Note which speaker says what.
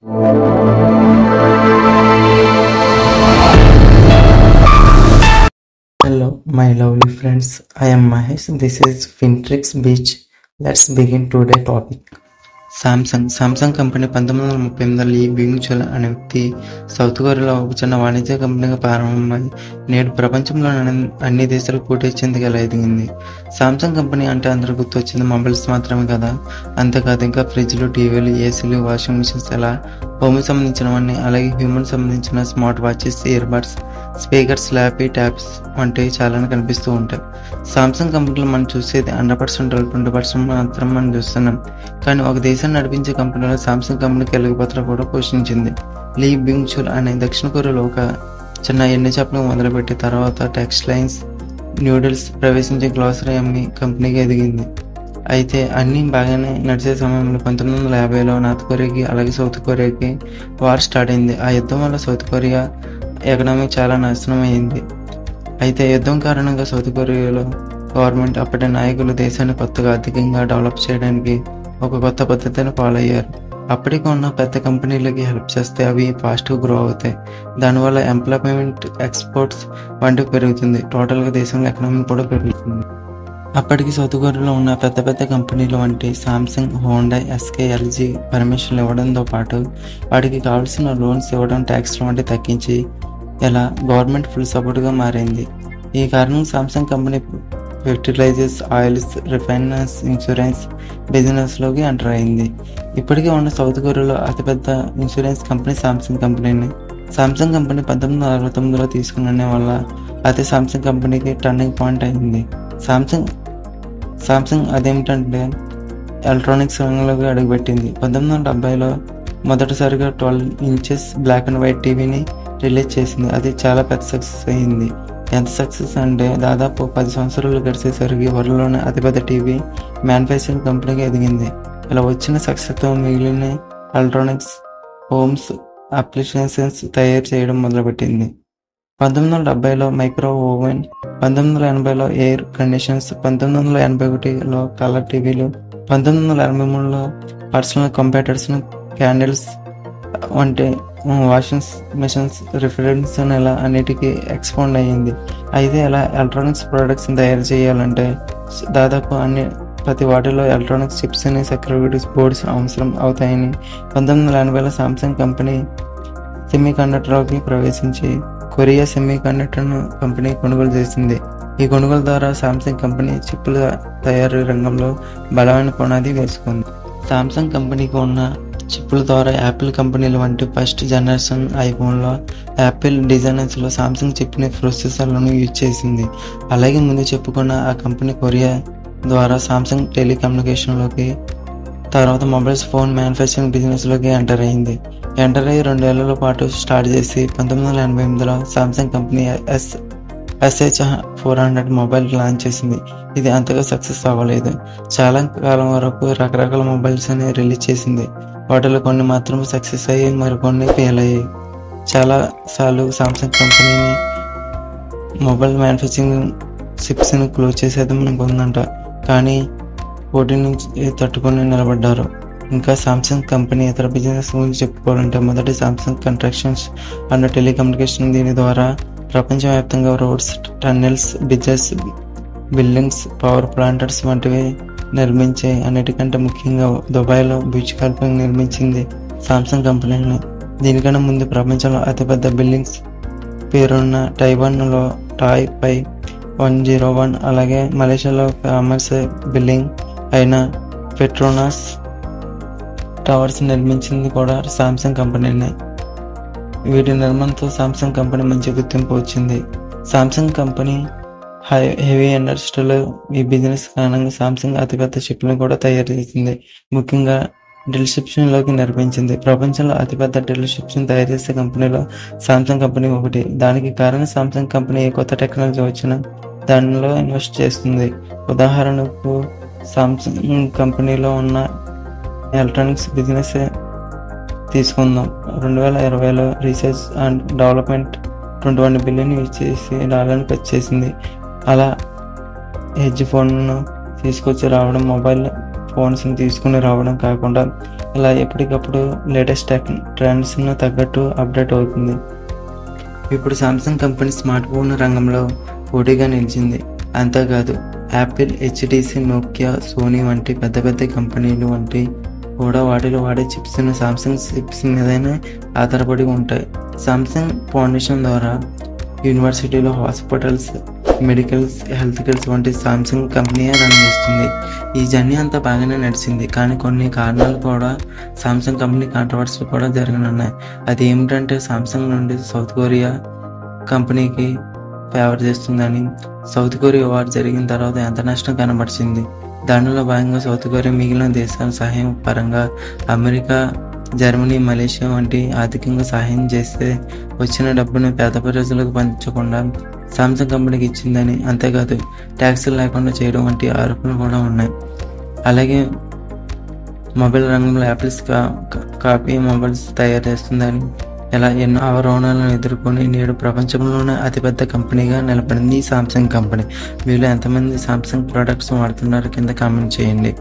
Speaker 1: Hello, my lovely friends. I am Mahesh. This is Fintrix Beach. Let's begin today's topic. Samsung company 1938లో Lee Byung Chul అనే వ్యక్తి south కొరియాలో ఒక చిన్న వాణిజ్య కంపెనీగా ప్రారంభమై నేడు ప్రపంచంలోని అన్ని దేశాలకు పోటీ ఇచ్చేందుకు ఎదిగింది. సామ్సంగ్ కంపెనీ అంటే అందరూ గుర్తొచ్చింది మొబైల్స్ మాత్రమే కదా. అంతేకాదు ఇంకా ఫ్రిడ్జ్లు, టీవీలు, ఏసీలు, వాషింగ్ మిషన్స్, ఇలా హోమ్ సంబంధించినవన్నీ, అలాగే హ్యూమన్ సంబంధించిన smart watches, ear buds, speakers, lappy tabs వంటివి చాలానే కనిపిస్తూ ఉంటాయి. సామ్సంగ్ కంపెనీలో మనం చూసేది 100% 20% మాత్రం మనం చూస్తున్నాం. కానీ ఒక దేశాన్ని నడిపించే కంపెనీలో సామ్సంగ్ కంపెనీ కీలక పాత్ర కూడా పోషించింది. లీ బింగ్ చుల్ అనే దక్షిణ కొరియాలో ఒక చిన్న ఎన్ని షాప్ను మొదలుపెట్టి తర్వాత టెక్స్టైల్స్, న్యూడిల్స్ ప్రవేశించే గ్లాసరీ అమ్మి కంపెనీగా ఎదిగింది. అయితే అన్నీ బాగానే నడిచే సమయంలో 1950లో నార్త్ కొరియాకి అలాగే సౌత్ కొరియాకి వార్ స్టార్ట్ అయింది. ఆ యుద్ధం వల్ల సౌత్ కొరియా ఎకనామీ చాలా నాశనం అయింది. అయితే యుద్ధం కారణంగా సౌత్ కొరియాలో గవర్నమెంట్, అప్పటి నాయకులు దేశాన్ని కొత్తగా ఆర్థికంగా డెవలప్ చేయడానికి ఒక కొత్త పద్ధతిని ఫాలో అయ్యారు. అప్పటికి ఉన్న పెద్ద కంపెనీలకి హెల్ప్ చేస్తే అవి ఫాస్ట్గా గ్రో అవుతాయి. దానివల్ల ఎంప్లాయ్మెంట్, ఎక్స్పోర్ట్స్ వంటివి పెరుగుతుంది. టోటల్గా దేశంలో ఎకనామీ కూడా పెరుగుతుంది. అప్పటికి సౌత్ కొరియాలో ఉన్న పెద్ద కంపెనీలు వంటి సామ్సంగ్, హోండా, ఎస్కే, ఎల్జీ పర్మిషన్లు ఇవ్వడంతో పాటు వాటికి కావాల్సిన లోన్స్ ఇవ్వడం, ట్యాక్స్లు వంటివి తగ్గించి ఇలా గవర్నమెంట్ ఫుల్ సపోర్ట్గా మారింది. ఈ కారణంగా Samsung company fertilizers, oils, refiners, insurance బిజినెస్లోకి ఎంటర్ అయింది. ఇప్పటికే ఉన్న సౌత్ కొరియాలో అతిపెద్ద ఇన్సూరెన్స్ కంపెనీ సామ్సంగ్ కంపెనీని. సామ్సంగ్ కంపెనీ 1969లో తీసుకునే వల్ల అదే సామ్సంగ్ కంపెనీకి టర్నింగ్ పాయింట్ అయింది. సామ్సంగ్ అదేమిటంటే ఎలక్ట్రానిక్స్ రంగంలోకి అడుగుపెట్టింది. 1970లో మొదటిసారిగా 12 ఇంచెస్ బ్లాక్ అండ్ వైట్ టీవీని రిలీజ్ చేసింది. అది చాలా పెద్ద సక్సెస్ అయింది. ఎంత సక్సెస్ అంటే దాదాపు 10 సంవత్సరాలు గడిచేసరికి వరల్డ్లోనే అతిపెద్ద టీవీ మ్యానుఫ్యాక్చరింగ్ కంపెనీగా ఎదిగింది. ఇలా వచ్చిన సక్సెస్తో మిగిలిన ఎలక్ట్రానిక్స్, హోమ్స్ అప్లికేషన్స్ తయారు చేయడం మొదలుపెట్టింది. 1970లో మైక్రో ఓవెన్, 1980లో ఎయిర్ కండిషనర్స్, 1981లో కలర్ టీవీలు, 1983లో పర్సనల్ కంప్యూటర్స్, క్యాండిల్స్ వంటి వాషింగ్ మిషన్స్, రిఫ్రిజరేటర్స్ ఇలా అన్నిటికీ ఎక్స్పాండ్ అయ్యింది. అయితే ఇలా ఎలక్ట్రానిక్స్ ప్రొడక్ట్స్ని తయారు చేయాలంటే దాదాపు ప్రతి వాటిలో ఎలక్ట్రానిక్స్ చిప్స్ని, సెక్యూరిటీ బోర్డ్స్ అవసరం అవుతాయని 1980లో సామ్సంగ్ కంపెనీ సెమీ కండక్టర్లోకి ప్రవేశించి కొరియా సెమీ కండక్టర్ కంపెనీ కొనుగోలు చేసింది. ఈ కొనుగోలు ద్వారా సామ్సంగ్ కంపెనీ చిప్పుల తయారీ రంగంలో బలమైన పునాది వేసుకుంది. సామ్సంగ్ కంపెనీకి ఉన్న చిప్పుల ద్వారా యాపిల్ కంపెనీల వంటి ఫస్ట్ జనరేషన్ ఐఫోన్లో యాపిల్ డిజైనర్స్లో సామ్సంగ్ చిప్ని, ప్రొసెసర్లను యూజ్ చేసింది. అలాగే ముందు చెప్పుకున్న ఆ కంపెనీ కొరియా ద్వారా సామ్సంగ్ టెలికమ్యూనికేషన్లోకి, తర్వాత మొబైల్స్ ఫోన్ మ్యానుఫ్యాక్చరింగ్ బిజినెస్లోకి ఎంటర్ అయ్యి 2 ఏళ్ల పాటు స్టార్ట్ చేసి 1988లో Samsung company SH400 mobile launch చేసింది. ఇది అంతగా సక్సెస్ అవ్వలేదు. చాలా కాలం వరకు రకరకాల మొబైల్స్ని రిలీజ్ చేసింది. వాటిలో కొన్ని మాత్రం సక్సెస్ అయ్యి మరికొన్ని ఫెయిల్ అయ్యాయి. చాలా సార్లు సామ్సంగ్ కంపెనీని మొబైల్ మ్యానుఫ్యాక్చరింగ్ షిప్స్ని క్లోజ్ చేసేద్దాం అనుకుందంట. కానీ పోటీ నుంచి తట్టుకొని నిలబడ్డారు. ఇంకా సామ్సంగ్ కంపెనీ ఇతర బిజినెస్ గురించి చెప్పుకోవాలంటే మొదటి సామ్సంగ్ కన్స్ట్రక్షన్స్ అండ్ టెలికమ్యూనికేషన్. దీని ద్వారా ప్రపంచవ్యాప్తంగా roads, tunnels, bridges, buildings, power plants వంటివి నిర్మించే, అన్నిటికంటే ముఖ్యంగా దుబాయ్లో బుర్జ్ ఖలీఫా నిర్మించింది సామ్సంగ్ కంపెనీని. దీనికన్నా ముందు ప్రపంచంలో అతిపెద్ద బిల్డింగ్స్ పేరున్న తైవాన్లో టాయ్ పై 101, అలాగే మలేషియాలో ఫేమస్ బిల్డింగ్ అయిన పెట్రోనాస్ టవర్స్ నిర్మించింది కూడా సామ్సంగ్ కంపెనీనే. వీటి నిర్మాణంతో సామ్సంగ్ కంపెనీ మంచి గుర్తింపు వచ్చింది. సామ్సంగ్ కంపెనీ హెవీ ఇండస్ట్రీలో ఈ బిజినెస్ కారణంగా సామ్సంగ్ అతిపెద్ద చిప్లను కూడా తయారు చేసింది. ముఖ్యంగా డ్రిల్ షిప్స్లోకి నిర్మించింది. ప్రపంచంలో అతిపెద్ద డ్రిల్ షిప్స్ని తయారు చేసే కంపెనీలో సామ్సంగ్ కంపెనీ ఒకటి. దానికి కారణం సామ్సంగ్ కంపెనీ ఏ కొత్త టెక్నాలజీ వచ్చినా దానిలో ఇన్వెస్ట్ చేస్తుంది. ఉదాహరణకు సామ్సంగ్ కంపెనీలో ఉన్న ఎలక్ట్రానిక్స్ బిజినెస్ తీసుకుందాం. 2020లో research and development $21 billion use చేసి డాలర్ని ఖర్చు చేసింది. అలా హెడ్జ్ ఫోన్ను తీసుకొచ్చి రావడం, మొబైల్ ఫోన్స్ని తీసుకుని రావడం కాకుండా ఇలా ఎప్పటికప్పుడు లేటెస్ట్ ట్రెండ్స్ను తగ్గట్టు అప్డేట్ అవుతుంది. ఇప్పుడు సామ్సంగ్ కంపెనీ స్మార్ట్ ఫోన్ రంగంలో పోటీగా నిలిచింది. అంతేకాదు యాపిల్, హెచ్టీసీ, నోకియా, సోనీ వంటి పెద్ద పెద్ద కంపెనీలు వంటి కూడా వాటిలో వాడే చిప్స్ను సామ్సంగ్ చిప్స్ మీదనే ఆధారపడి ఉంటాయి. సామ్సంగ్ ఫౌండేషన్ ద్వారా యూనివర్సిటీలు, హాస్పిటల్స్, మెడికల్స్, హెల్త్ కేర్స్ వంటి సామ్సంగ్ కంపెనీయే రన్ చేస్తుంది. ఈ జర్నీ అంతా బాగానే నడిచింది. కానీ కొన్ని కారణాలు కూడా సామ్సంగ్ కంపెనీ కాంట్రవర్సీలు కూడా జరగనున్నాయి. అది ఏమిటంటే సామ్సంగ్ నుండి సౌత్ కొరియా కంపెనీకి ఫేవర్ చేస్తుందని. సౌత్ కొరియా వార్ జరిగిన తర్వాత ఎంత నష్టం కనబరిచింది. దానిలో భాగంగా సౌత్ కొరియా మిగిలిన దేశాల సహాయం పరంగా అమెరికా, జర్మనీ, మలేషియా వంటి ఆర్థికంగా సహాయం చేస్తే వచ్చిన డబ్బును పేద ప్రజలకు పంచకుండా సామ్సంగ్ కంపెనీకి ఇచ్చిందని, అంతేకాదు ట్యాక్సులు లేకుండా చేయడం వంటి ఆరోపణలు కూడా ఉన్నాయి. అలాగే మొబైల్ రంగంలో యాపిల్స్ కాపీ మొబైల్స్ తయారు చేస్తుందని, ఇలా ఎన్నో ఆరోపణలను ఎదుర్కొని నేడు ప్రపంచంలోనే అతిపెద్ద కంపెనీగా నిలబడింది ఈ సామ్సంగ్ కంపెనీ. మీలో ఎంతమంది సామ్సంగ్ ప్రొడక్ట్స్ వాడుతున్నారో కింద కామెంట్ చేయండి.